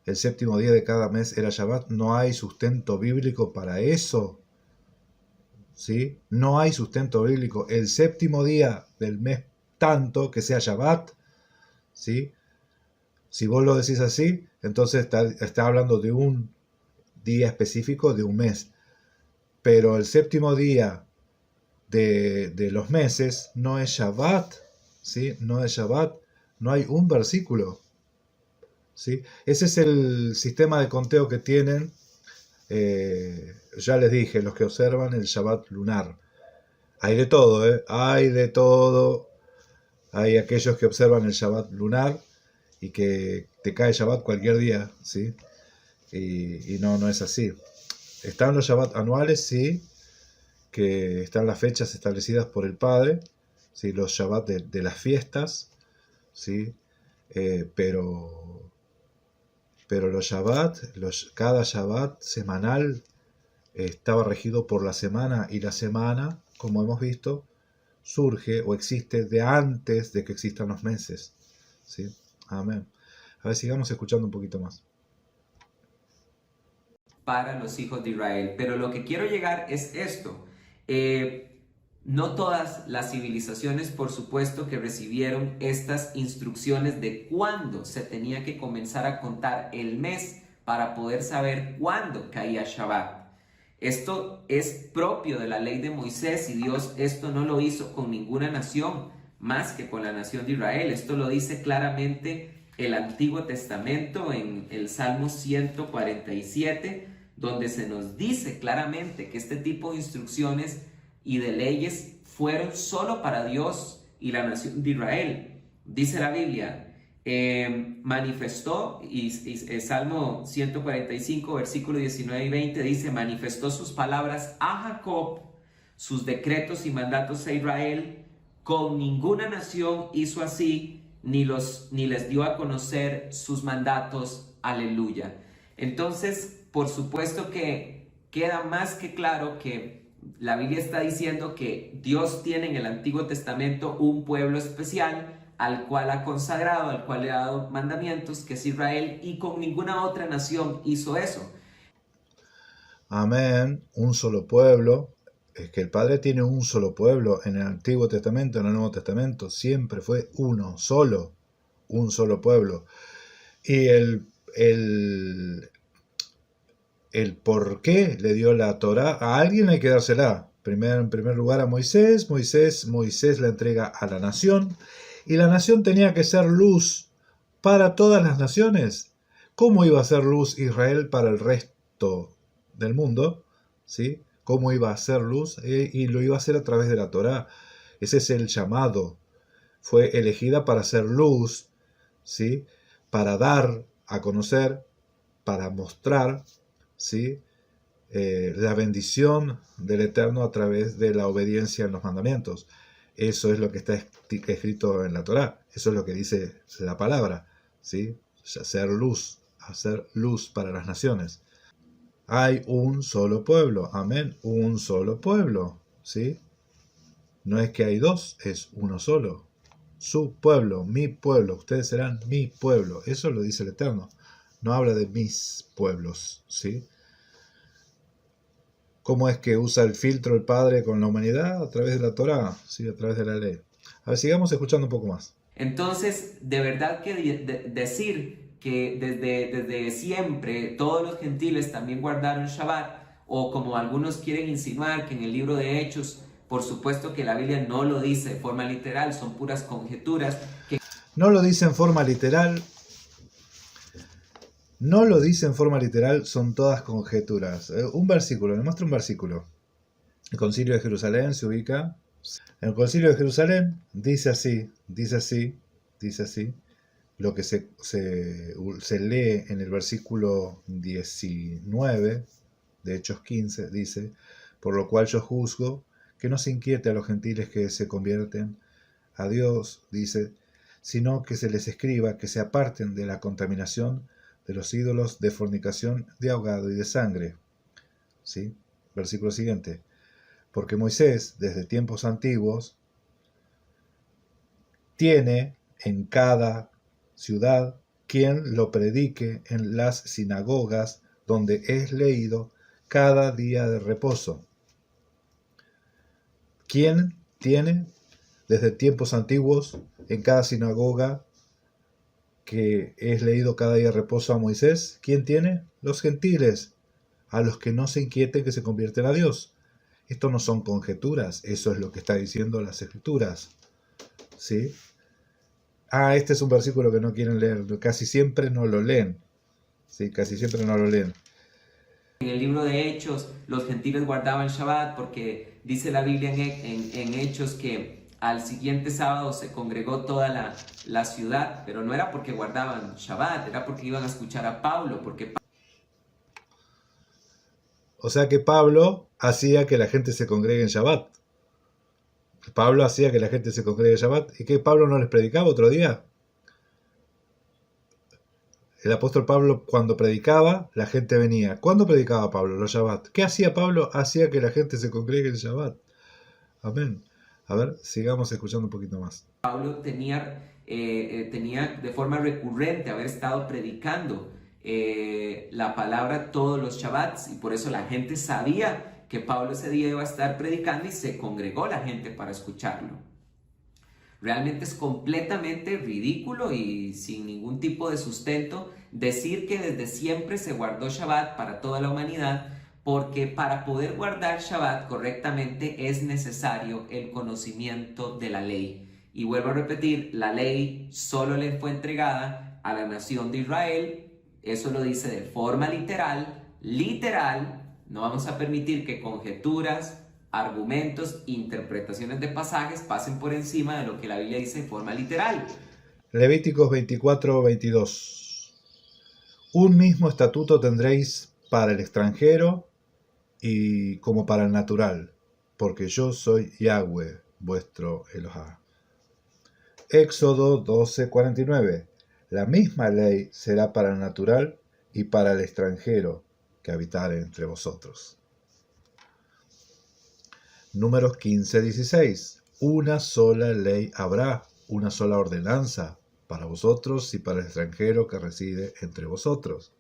El séptimo día de cada mes era Shabbat. No hay sustento bíblico para eso, ¿sí? No hay sustento bíblico. El séptimo día del mes tanto que sea Shabbat, ¿sí? Si vos lo decís así, entonces está hablando de un día específico de un mes. Pero el séptimo día de los meses no es Shabbat, ¿sí? No es Shabbat, no hay un versículo, ¿sí? Ese es el sistema de conteo que tienen, ya les dije, los que observan el Shabbat lunar. Hay de todo, hay de todo. Hay aquellos que observan el Shabbat lunar y que te cae Shabbat cualquier día, ¿sí? Y no es así. Están los Shabbat anuales, sí, que están las fechas establecidas por el Padre, ¿sí? Los Shabbat de las fiestas, ¿sí? Pero los Shabbat, cada Shabbat semanal estaba regido por la semana, y la semana, como hemos visto, surge o existe de antes de que existan los meses, ¿sí? Amén. A ver, sigamos escuchando un poquito más. Para los hijos de Israel. Pero lo que quiero llegar es esto. No todas las civilizaciones, por supuesto, que recibieron estas instrucciones de cuándo se tenía que comenzar a contar el mes para poder saber cuándo caía Shabbat. Esto es propio de la ley de Moisés, y Dios esto no lo hizo con ninguna nación más que con la nación de Israel. Esto lo dice claramente el Antiguo Testamento en el Salmo 147, donde se nos dice claramente que este tipo de instrucciones y de leyes fueron solo para Dios y la nación de Israel. Dice la Biblia, manifestó, y Salmo 145, versículo 19 y 20 dice, manifestó sus palabras a Jacob, sus decretos y mandatos a Israel. Con ninguna nación hizo así, ni les dio a conocer sus mandatos. Aleluya. Entonces, por supuesto que queda más que claro que la Biblia está diciendo que Dios tiene en el Antiguo Testamento un pueblo especial al cual ha consagrado, al cual le ha dado mandamientos, que es Israel, y con ninguna otra nación hizo eso. Amén, un solo pueblo. Es que el Padre tiene un solo pueblo en el Antiguo Testamento, en el Nuevo Testamento, siempre fue uno solo, un solo pueblo. Y el por qué le dio la Torá a alguien hay que dársela. En primer lugar a Moisés. Moisés la entrega a la nación, y la nación tenía que ser luz para todas las naciones. ¿Cómo iba a ser luz Israel para el resto del mundo? ¿Sí? ¿Cómo iba a ser luz? Y lo iba a hacer a través de la Torá. Ese es el llamado. Fue elegida para ser luz, ¿sí? Para dar a conocer, para mostrar, ¿sí? La bendición del Eterno a través de la obediencia en los mandamientos. Eso es lo que está escrito en la Torá. Eso es lo que dice la palabra, ¿sí? Hacer luz para las naciones. Hay un solo pueblo, amén, un solo pueblo, ¿sí? No es que hay dos, es uno solo. Su pueblo, mi pueblo, ustedes serán mi pueblo. Eso lo dice el Eterno. No habla de mis pueblos, ¿sí? ¿Cómo es que usa el filtro el Padre con la humanidad? A través de la Torá, ¿sí? A través de la ley. A ver, sigamos escuchando un poco más. Entonces, de verdad que decir que desde siempre todos los gentiles también guardaron Shabbat, o como algunos quieren insinuar que en el libro de Hechos, por supuesto que la Biblia no lo dice de forma literal, son puras conjeturas. No lo dice en forma literal. No lo dice en forma literal, son todas conjeturas. Un versículo, le muestro un versículo. El Concilio de Jerusalén se ubica. El Concilio de Jerusalén dice así, lo que se lee en el versículo 19 de Hechos 15, dice, por lo cual yo juzgo que no se inquiete a los gentiles que se convierten a Dios, dice, sino que se les escriba que se aparten de la contaminación de los ídolos de fornicación, de ahogado y de sangre. ¿Sí? Versículo siguiente. Porque Moisés, desde tiempos antiguos, tiene en cada ciudad quien lo predique en las sinagogas donde es leído cada día de reposo. ¿Quién tiene desde tiempos antiguos en cada sinagoga que es leído cada día de reposo a Moisés? ¿Quién tiene? Los gentiles, a los que no se inquieten que se convierten a Dios. Esto no son conjeturas, eso es lo que está diciendo las Escrituras. ¿Sí? Este es un versículo que no quieren leer, casi siempre no lo leen. Sí, casi siempre no lo leen. En el libro de Hechos, los gentiles guardaban Shabbat porque dice la Biblia en Hechos que al siguiente sábado se congregó toda la ciudad, pero no era porque guardaban Shabbat, era porque iban a escuchar a Pablo, O sea que Pablo hacía que la gente se congregue en Shabbat. Pablo hacía que la gente se congregue en Shabbat. ¿Y que Pablo no les predicaba otro día? El apóstol Pablo, cuando predicaba, la gente venía. ¿Cuándo predicaba Pablo? Los Shabbat. ¿Qué hacía Pablo? Hacía que la gente se congregue en Shabbat. Amén. A ver, sigamos escuchando un poquito más. Pablo tenía de forma recurrente haber estado predicando la palabra todos los Shabbats, y por eso la gente sabía que Pablo ese día iba a estar predicando y se congregó la gente para escucharlo. Realmente es completamente ridículo y sin ningún tipo de sustento decir que desde siempre se guardó Shabbat para toda la humanidad, porque para poder guardar Shabbat correctamente es necesario el conocimiento de la ley. Y vuelvo a repetir, la ley solo le fue entregada a la nación de Israel. Eso lo dice de forma literal. No vamos a permitir que conjeturas, argumentos, interpretaciones de pasajes pasen por encima de lo que la Biblia dice de forma literal. Levíticos 24:22. Un mismo estatuto tendréis para el extranjero y como para el natural, porque yo soy Yahweh, vuestro Elohá. Éxodo 12:49. La misma ley será para el natural y para el extranjero que habitare entre vosotros. Números 15:16. Una sola ley habrá, una sola ordenanza para vosotros y para el extranjero que reside entre vosotros.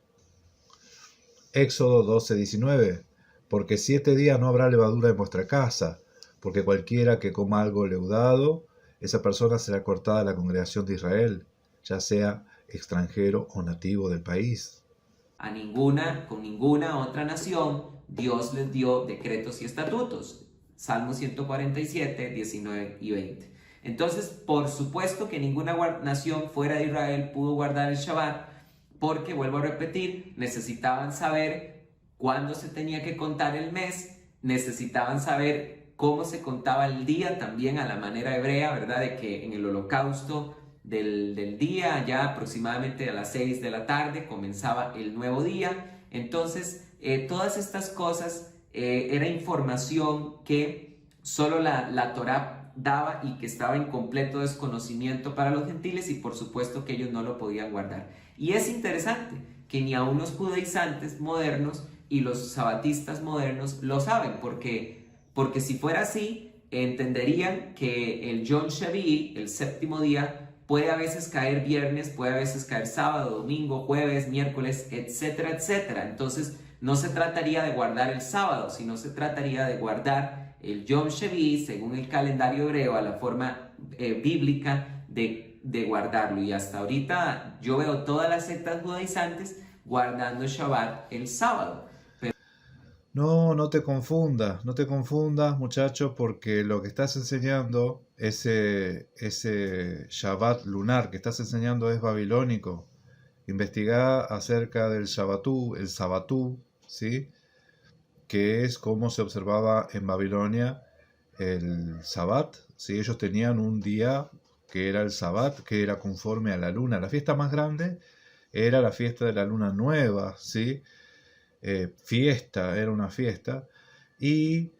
Éxodo 12:19. Porque 7 días no habrá levadura en vuestra casa, porque cualquiera que coma algo leudado, esa persona será cortada de la congregación de Israel, ya sea extranjero o nativo del país. Con ninguna otra nación, Dios les dio decretos y estatutos. Salmo 147, 19 y 20. Entonces, por supuesto que ninguna nación fuera de Israel pudo guardar el Shabbat, porque, vuelvo a repetir, necesitaban saber cuándo se tenía que contar el mes, necesitaban saber cómo se contaba el día también a la manera hebrea, ¿verdad? De que en el holocausto del día, ya aproximadamente a las 6 de la tarde, comenzaba el nuevo día. Entonces, todas estas cosas era información que solo la Torá daba y que estaba en completo desconocimiento para los gentiles, y por supuesto que ellos no lo podían guardar. Y es interesante que ni aun los judaizantes modernos y los sabatistas modernos lo saben, porque si fuera así, entenderían que el Yom Shavi'i, el séptimo día, puede a veces caer viernes, puede a veces caer sábado, domingo, jueves, miércoles, etcétera, etcétera. Entonces, no se trataría de guardar el sábado, sino se trataría de guardar el Yom Shavi'i según el calendario hebreo, a la forma bíblica de guardarlo. Y hasta ahorita yo veo todas las sectas judaizantes guardando Shabbat el sábado. No te confundas, muchacho, porque lo que estás enseñando, ese Shabbat lunar que estás enseñando es babilónico. Investigá acerca del Shabbatú, el Sabatú, ¿sí? Que es cómo se observaba en Babilonia el Sabbat, ¿sí? Ellos tenían un día que era el Sabbat, que era conforme a la luna. La fiesta más grande era la fiesta de la luna nueva, ¿sí? Era una fiesta, y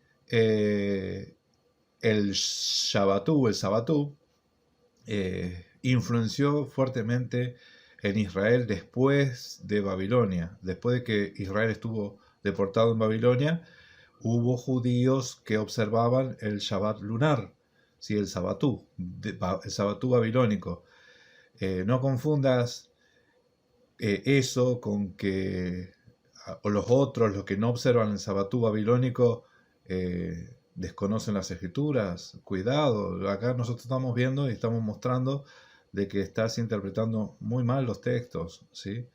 el Sabatú, influenció fuertemente en Israel después de Babilonia. Después de que Israel estuvo deportado en Babilonia, hubo judíos que observaban el Shabbat lunar, ¿sí? El Sabatú babilónico. No confundas eso con que o los que no observan el Sabatú babilónico, desconocen las escrituras. Cuidado, acá nosotros estamos viendo y estamos mostrando de que estás interpretando muy mal los textos, ¿sí?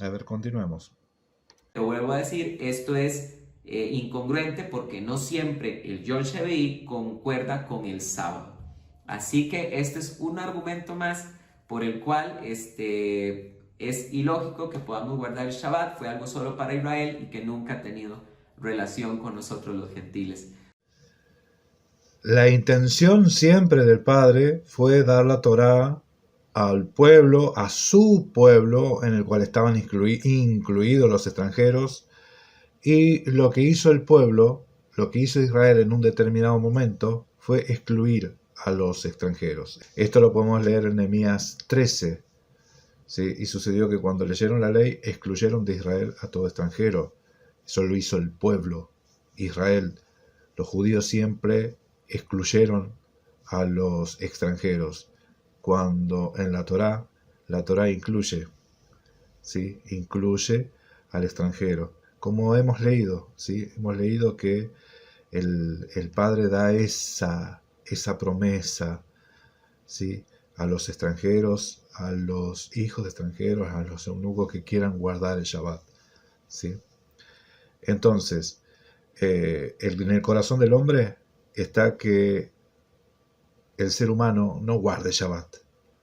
A ver, continuemos. Te vuelvo a decir, esto es incongruente porque no siempre el Yom Shavi'i concuerda con el sábado. Así que este es un argumento más por el cual es ilógico que podamos guardar el Shabbat. Fue algo solo para Israel y que nunca ha tenido relación con nosotros los gentiles. La intención siempre del Padre fue dar la Torá al pueblo, a su pueblo, en el cual estaban incluidos los extranjeros, y lo que hizo el pueblo, lo que hizo Israel en un determinado momento, fue excluir a los extranjeros. Esto lo podemos leer en Nehemías 13, ¿sí? Y sucedió que cuando leyeron la ley, excluyeron de Israel a todo extranjero. Eso lo hizo el pueblo, Israel. Los judíos siempre excluyeron a los extranjeros, cuando en la Torá incluye, ¿sí? Incluye al extranjero. Como hemos leído, ¿sí? Hemos leído que el Padre da esa promesa, ¿sí? A los extranjeros, a los hijos de extranjeros, a los eunucos que quieran guardar el Shabbat, ¿sí? Entonces, en el corazón del hombre está que el ser humano no guarde Shabbat,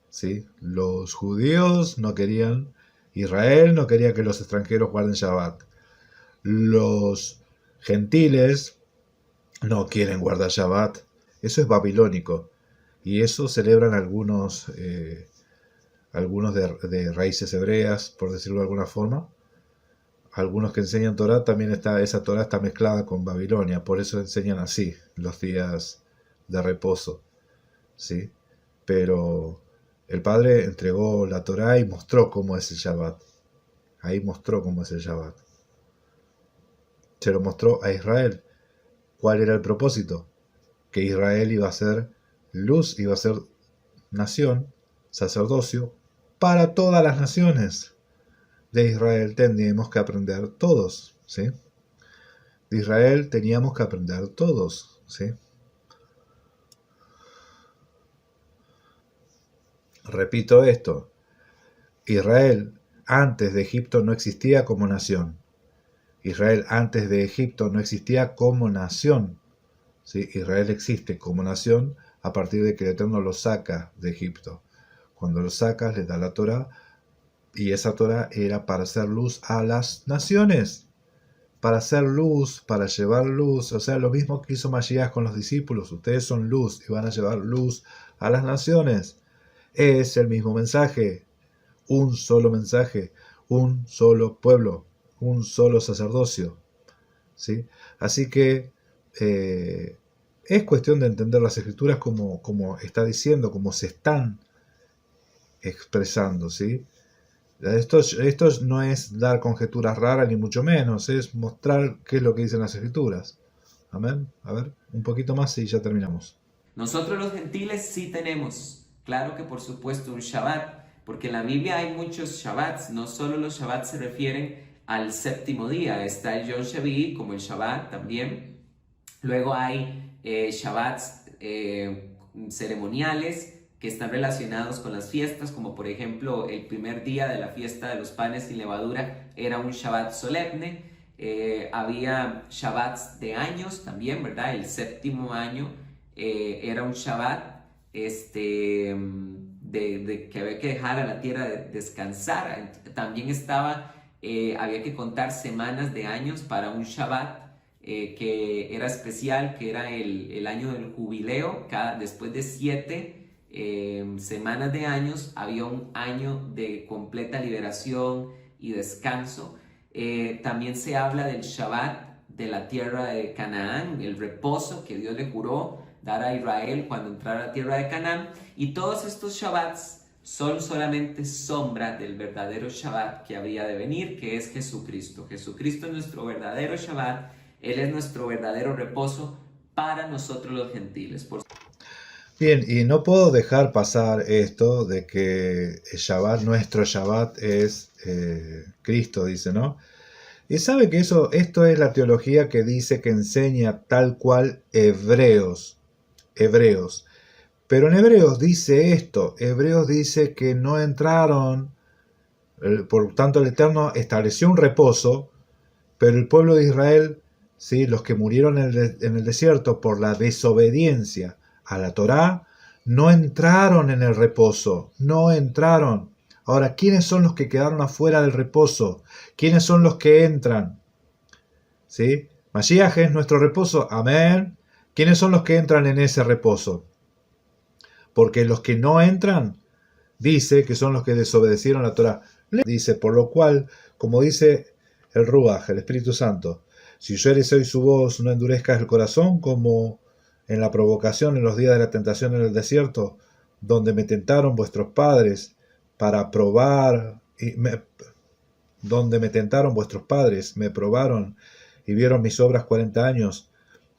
¿sí? Los judíos no querían, Israel no quería que los extranjeros guarden Shabbat. Los gentiles no quieren guardar Shabbat. Eso es babilónico. Y eso celebran algunos de raíces hebreas, por decirlo de alguna forma. Algunos que enseñan Torah, también esa Torah está mezclada con Babilonia. Por eso enseñan así los días de reposo, ¿sí? Pero el Padre entregó la Torah y mostró cómo es el Shabbat. Ahí mostró cómo es el Shabbat. Se lo mostró a Israel. ¿Cuál era el propósito? Que Israel iba a ser luz, iba a ser nación, sacerdocio, para todas las naciones. De Israel teníamos que aprender todos, ¿sí? De Israel teníamos que aprender todos, ¿sí? Repito esto. Israel antes de Egipto no existía como nación. Israel antes de Egipto no existía como nación, ¿sí? Israel existe como nación a partir de que el Eterno lo saca de Egipto. Cuando lo saca, le da la Torá, Y esa Torá era para hacer luz a las naciones, para hacer luz, para llevar luz. O sea, lo mismo que hizo Mashiach con los discípulos. Ustedes son luz y van a llevar luz a las naciones. Es el mismo mensaje, un solo pueblo, un solo sacerdocio, ¿sí? Así que es cuestión de entender las escrituras como está diciendo, como se están expresando, ¿sí? Esto no es dar conjeturas raras ni mucho menos, es mostrar qué es lo que dicen las escrituras. Amén. A ver, un poquito más y ya terminamos. Nosotros los gentiles sí tenemos, claro que por supuesto, un Shabbat, porque en la Biblia hay muchos Shabbats, no solo los Shabbats se refieren al séptimo día, está el Yom Shavi como el Shabbat también. Luego hay Shabbats ceremoniales que están relacionados con las fiestas, como por ejemplo el primer día de la fiesta de los panes sin levadura era un Shabbat solemne. Había Shabbats de años también, ¿verdad? El séptimo año era un Shabbat que había que dejar a la tierra descansar. También había que contar semanas de años para un Shabbat que era especial, que era el año del jubileo. Después de 7 semanas de años había un año de completa liberación y descanso. También se habla del Shabbat de la tierra de Canaán, el reposo que Dios le juró dar a Israel cuando entrara a la tierra de Canaán. Y todos estos Shabbats son solamente sombra del verdadero Shabbat que había de venir, que es Jesucristo. Jesucristo es nuestro verdadero Shabbat. Él es nuestro verdadero reposo para nosotros los gentiles. Bien, y no puedo dejar pasar esto de que el Shabbat, nuestro Shabbat es Cristo, dice, ¿no? Y sabe que esto es la teología que dice que enseña tal cual Hebreos. Pero en Hebreos dice esto, Hebreos dice que no entraron, por tanto el Eterno estableció un reposo, pero el pueblo de Israel, ¿sí? Los que murieron en el desierto por la desobediencia a la Torá, no entraron en el reposo, no entraron. Ahora, ¿quiénes son los que quedaron afuera del reposo? ¿Quiénes son los que entran? ¿Sí? Mashiach es nuestro reposo, amén. ¿Quiénes son los que entran en ese reposo? Porque los que no entran, dice que son los que desobedecieron la Torá. Dice, por lo cual, como dice el Ruach, el Espíritu Santo, si oyeres hoy su voz, no endurezcas el corazón como en la provocación en los días de la tentación en el desierto, donde me tentaron vuestros padres para probar, donde me tentaron vuestros padres, me probaron y vieron mis obras 40 años,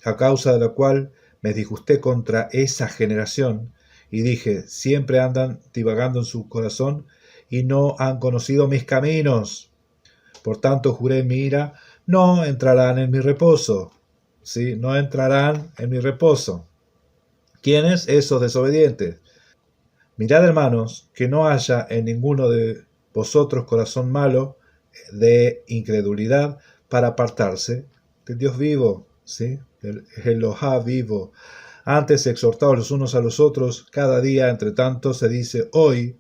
a causa de la cual me disgusté contra esa generación, y dije, siempre andan divagando en su corazón y no han conocido mis caminos. Por tanto juré en mi ira, no entrarán en mi reposo. ¿Sí? No entrarán en mi reposo. ¿Quiénes? Esos desobedientes. Mirad, hermanos, que no haya en ninguno de vosotros corazón malo de incredulidad para apartarse del Dios vivo, ¿sí? Del Elohá vivo. Antes exhortaos los unos a los otros, cada día, entre tanto, se dice hoy,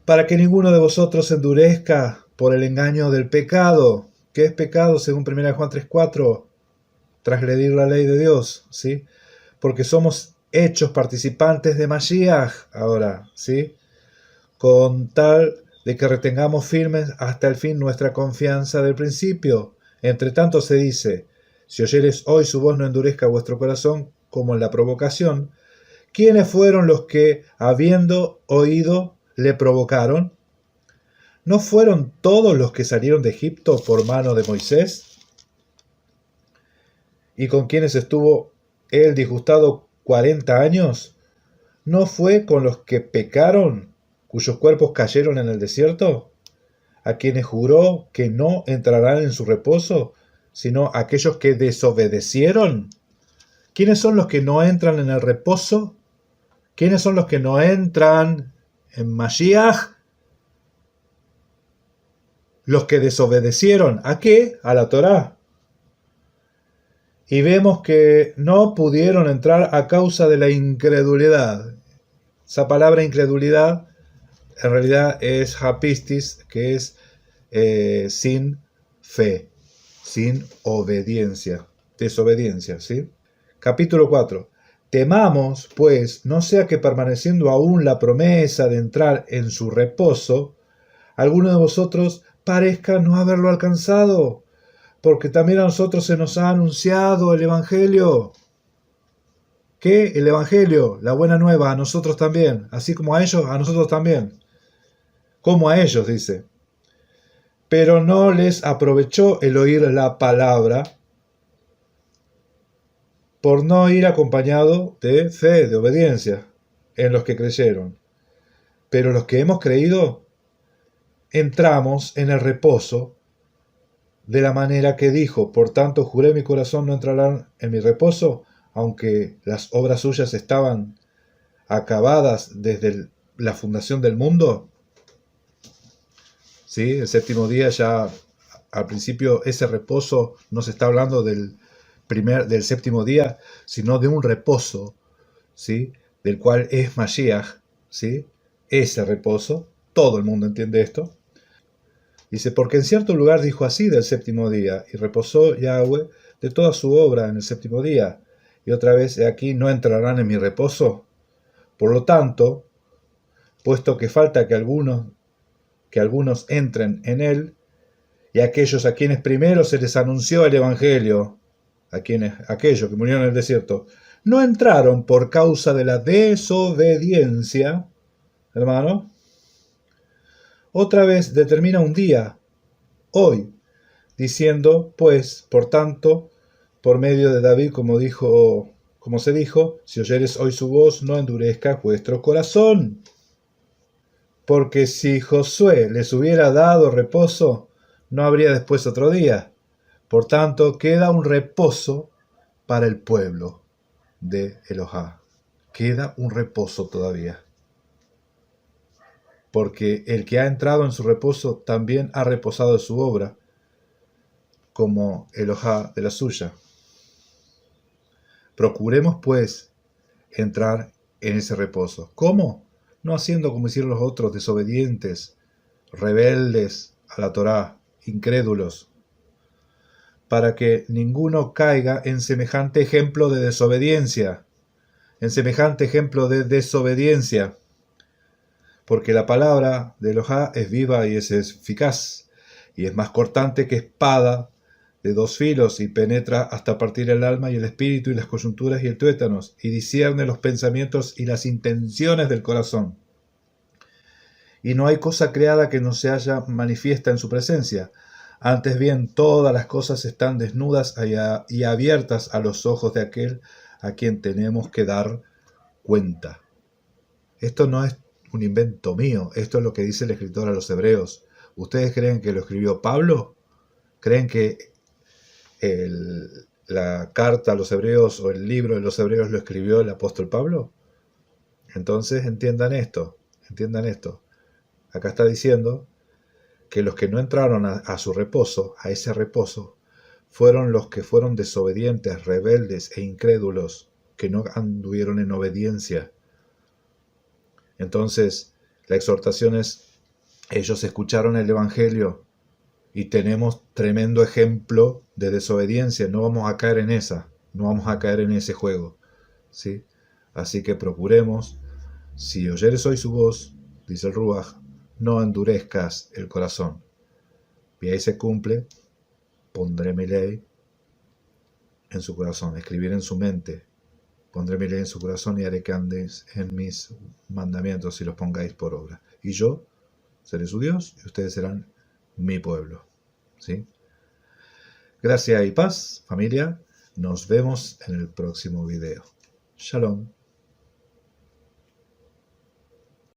para que ninguno de vosotros se endurezca por el engaño del pecado. ¿Qué es pecado? Según 1 Juan 3:4, transgredir la ley de Dios, ¿sí? Porque somos hechos participantes de Mashiach ahora, ¿sí? Con tal de que retengamos firmes hasta el fin nuestra confianza del principio. Entre tanto se dice, si oyeres hoy su voz no endurezca vuestro corazón, como en la provocación. ¿Quiénes fueron los que, habiendo oído, le provocaron? ¿No fueron todos los que salieron de Egipto por mano de Moisés? ¿Y con quienes estuvo él disgustado 40 años? ¿No fue con los que pecaron, cuyos cuerpos cayeron en el desierto? ¿A quienes juró que no entrarán en su reposo, sino aquellos que desobedecieron? ¿Quiénes son los que no entran en el reposo? ¿Quiénes son los que no entran en Mashiach? Los que desobedecieron. ¿A qué? A la Torá. Y vemos que no pudieron entrar a causa de la incredulidad. Esa palabra incredulidad en realidad es hapistis, que es sin fe, sin obediencia, desobediencia, ¿sí? Capítulo 4. Temamos, pues, no sea que permaneciendo aún la promesa de entrar en su reposo, alguno de vosotros parezca no haberlo alcanzado, porque también a nosotros se nos ha anunciado el Evangelio. ¿Qué? El Evangelio, la buena nueva, a nosotros también, así como a ellos, a nosotros también. Como a ellos, dice. Pero no les aprovechó el oír la palabra por no ir acompañado de fe, de obediencia, en los que creyeron. Pero los que hemos creído, entramos en el reposo de la manera que dijo, por tanto juré en mi corazón no entrarán en mi reposo, aunque las obras suyas estaban acabadas desde la fundación del mundo. ¿Sí? El séptimo día ya, al principio, ese reposo no se está hablando del séptimo día, sino de un reposo, ¿sí? Del cual es Mashiach, ¿sí? Ese reposo, todo el mundo entiende esto. Dice, porque en cierto lugar dijo así del séptimo día, y reposó Yahweh de toda su obra en el séptimo día, y otra vez, aquí no entrarán en mi reposo. Por lo tanto, puesto que falta que algunos entren en él, y aquellos a quienes primero se les anunció el Evangelio, aquellos que murieron en el desierto, no entraron por causa de la desobediencia, hermano. Otra vez determina un día, hoy, diciendo, pues, por tanto, por medio de David, como se dijo, si oyeres hoy su voz, no endurezcas vuestro corazón. Porque si Josué les hubiera dado reposo, no habría después otro día. Por tanto, queda un reposo para el pueblo de Elohá. Queda un reposo todavía. Porque el que ha entrado en su reposo también ha reposado de su obra, como Elohá de la suya. Procuremos, pues, entrar en ese reposo. ¿Cómo? No haciendo como hicieron los otros, desobedientes, rebeldes a la Torá, incrédulos, para que ninguno caiga en semejante ejemplo de desobediencia, porque la palabra de Elohá es viva y es eficaz, y es más cortante que espada de dos filos, y penetra hasta partir el alma y el espíritu y las coyunturas y el tuétanos, y discierne los pensamientos y las intenciones del corazón. Y no hay cosa creada que no se haya manifiesta en su presencia. Antes bien, todas las cosas están desnudas y abiertas a los ojos de aquel a quien tenemos que dar cuenta. Esto no es un invento mío, esto es lo que dice el escritor a los hebreos. ¿Ustedes creen que lo escribió Pablo? ¿Creen que la carta a los hebreos o el libro de los hebreos lo escribió el apóstol Pablo? Entonces entiendan esto. Acá está diciendo que los que no entraron a su reposo, a ese reposo, fueron los que fueron desobedientes, rebeldes e incrédulos, que no anduvieron en obediencia. Entonces, la exhortación es, ellos escucharon el Evangelio y tenemos tremendo ejemplo de desobediencia, no vamos a caer en ese juego, ¿sí? Así que procuremos, si oyeres hoy su voz, dice el Ruach, no endurezcas el corazón. Y ahí se cumple, pondré mi ley en su corazón, escribir en su mente, pondré mi ley en su corazón y haré que andéis en mis mandamientos y los pongáis por obra. Y yo seré su Dios y ustedes serán mi pueblo. ¿Sí? Gracias y paz, familia. Nos vemos en el próximo video. Shalom.